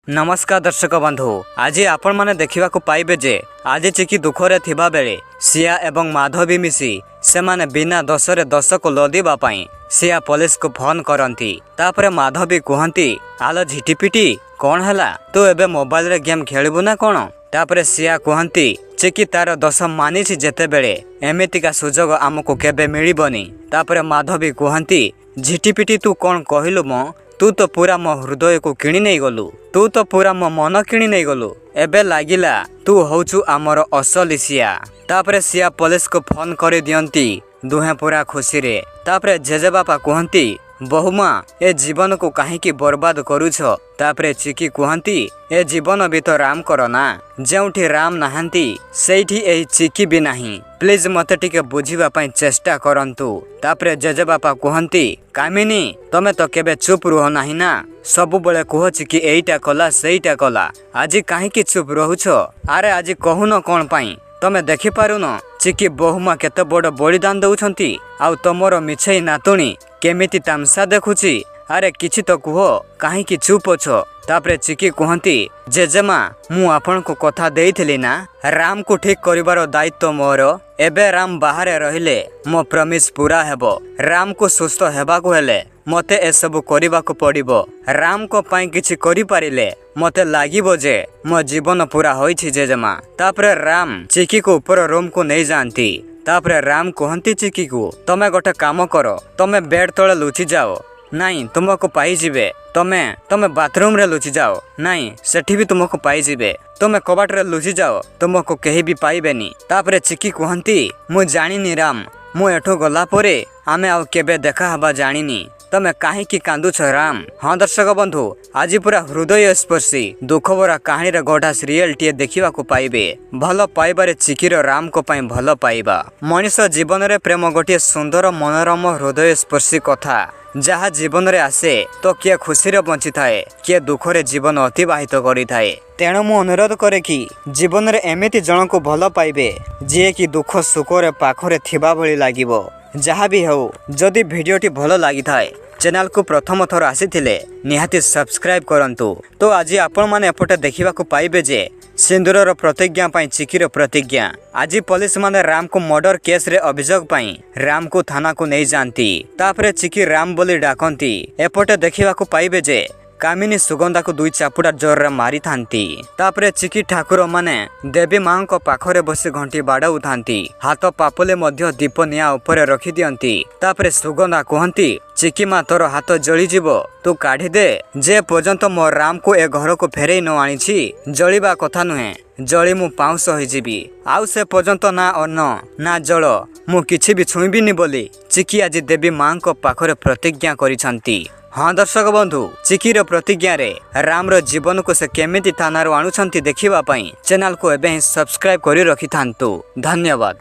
नमस्कार दर्शक बंधु आज आपण माने देखिबा को पाइबे जे आज चिकी दुखरे थिबा बेले सिया एवं माधवी मिसी से माने बिना दोषरे दोष को लदिबा पई सिया पुलिस को फोन करंती। तापरे माधवी कहंती आलो झिटिपिटी कौन हला तू एबे मोबाइल रे गेम खेलिबु ना कोन। तापरे सिया कहंती चिकी तार दोष मानिछि जेते बेले एमितिका सुजोग आमको केबे मिलिबनी। तापरे माधवी कहंती झिटिपिटी तू कौन कहिलु मो तू तो पूरा मो हृदय को किणी नहीं गलु तू तो पूरा मो मन किणी नहीं गलु एबे लागिला तू होचु आमर असली सिया। तापरे सिया पुलिस को फोन कर दियंती दुहे पूरा खुशी रे। तापरे जेजे बापा कहंती बहुमा ए जीवन को काहेकि बर्बाद करूछ। तापरे चिकी कहंती ए जीवन भी तो राम करो ना जेउठी राम नाहंती सेठी एही चिकी भी नाही प्लीज मते टिके बुझिबा पई चेष्टा करंतु। तापरे जेजे बापा कहंती कामिनी तमे तो केबे चुप रहो नाही ना सबु बेले कह चिकी एईटा कला सेईटा कला आज काहेकि चुप रहुछ। अरे आज कहून कौन पाई तमे देखि पारुन चिकी बहुमा केते बड़ बलिदान दउछंती आउ तमरो मिछई नातुणी केमिति तामसा देखुची। अरे किछि तो कुह काहेकि चुप अछ। तापरे चिकी कहंती जेजेमा मु आपन को कथा देइथिली ना राम को ठीक करिवार दायित्व मोर एबे राम बाहरे रहिले मो प्रमिस पूरा हेबो। राम को सुस्थ हेबा को हेले मते ए सब करिबा को पड़िबो। राम को पाई किछि करि पारिले मते लागिबो जे मो जीवन पूरा होइछि जेजेमा। तापरे राम चिकी को ऊपर रूम को नहीं जानती। तापरे राम कहंती चिकी को तमे गोटे काम करो तमे बेड तले लुचि जाओ नाई तुमको पाई जिबे तमे बाथरूम रे लुचि जाओ नाई सेठी भी तुमको पाई जिबे तमे कबाट रे लुचि जाओ तुमको केही भी पाइबेनी। तापरे चिकी कहंती मु जानिनी राम मु एठो गला परे आमे आउ केबे देखा हबा जानिनी तमे काहेकि कांदुछ राम। हाँ दर्शक बंधु आज पूरा हृदय स्पर्शी दुख भरा कहानी रे गढ़ा सीरियल टीए देखिबा को पाइबे। भल पाइबारे चिकीर राम को पाई भल पाइबा मनीष जीवन रे प्रेम गोटे सुंदर मनोरम हृदय स्पर्शी कथा जहाँ जीवन रे आसे तो किए खुशी रे बंची थाए किए दुख रे जीवन अतिबाहित करि थाए। तेणु मु अनुरोध करे कि जीवन रे एमिति जन को भल पाइबे जे कि दुख सुख रे पाखरे थिबा भली लागिबो। जहाँ भी हो जदि वीडियोटी भल लागि थाए चैनल को प्रथम थर आसीथिले निहाती सब्सक्राइब करंतु। तो आज आपण माने एपटे देखिबा को पाइबे जे सिंदूरर प्रतिज्ञा पाई चिकीर प्रतिज्ञा। आज पुलिस माने राम को मर्डर केस रे अभियोग पाई राम को थाना को नहीं जानती। तापरे चिकी राम बोली डाकंती। एपटे देखिबा को पाइबे जे कामिनी सुगंधा को दुई चापुड़ा जोर रे मारी थांती। तापरे चिकी ठाकुर माने देवी मां को पाखरे बसी घंटी बाड़ाऊ थांती हाथ पापले मध्य दीप निया ऊपर रखी दियंती। तापरे सुगंधा कहंती चिकी मां तोर हाथ जली जीवो तू काढ़ी दे जे पर्यंत मो राम को ए घर को फेरई न आनीछि जलिबा कथा नुहे जली मु पाउस होई जीवी आउ से पर्यंत ना अन्न ना जल मु किछि भी छुईबिनी बोली चिकी आज देवी मां को पाखरे प्रतिज्ञा करिसंती। हाँ दर्शक बंधु चिकीर प्रतिज्ञा रे राम जीवन को से केमिति थाना आणुछंती देखिबा पई चैनल को एबे सब्सक्राइब करि रखि थांतु। धन्यवाद।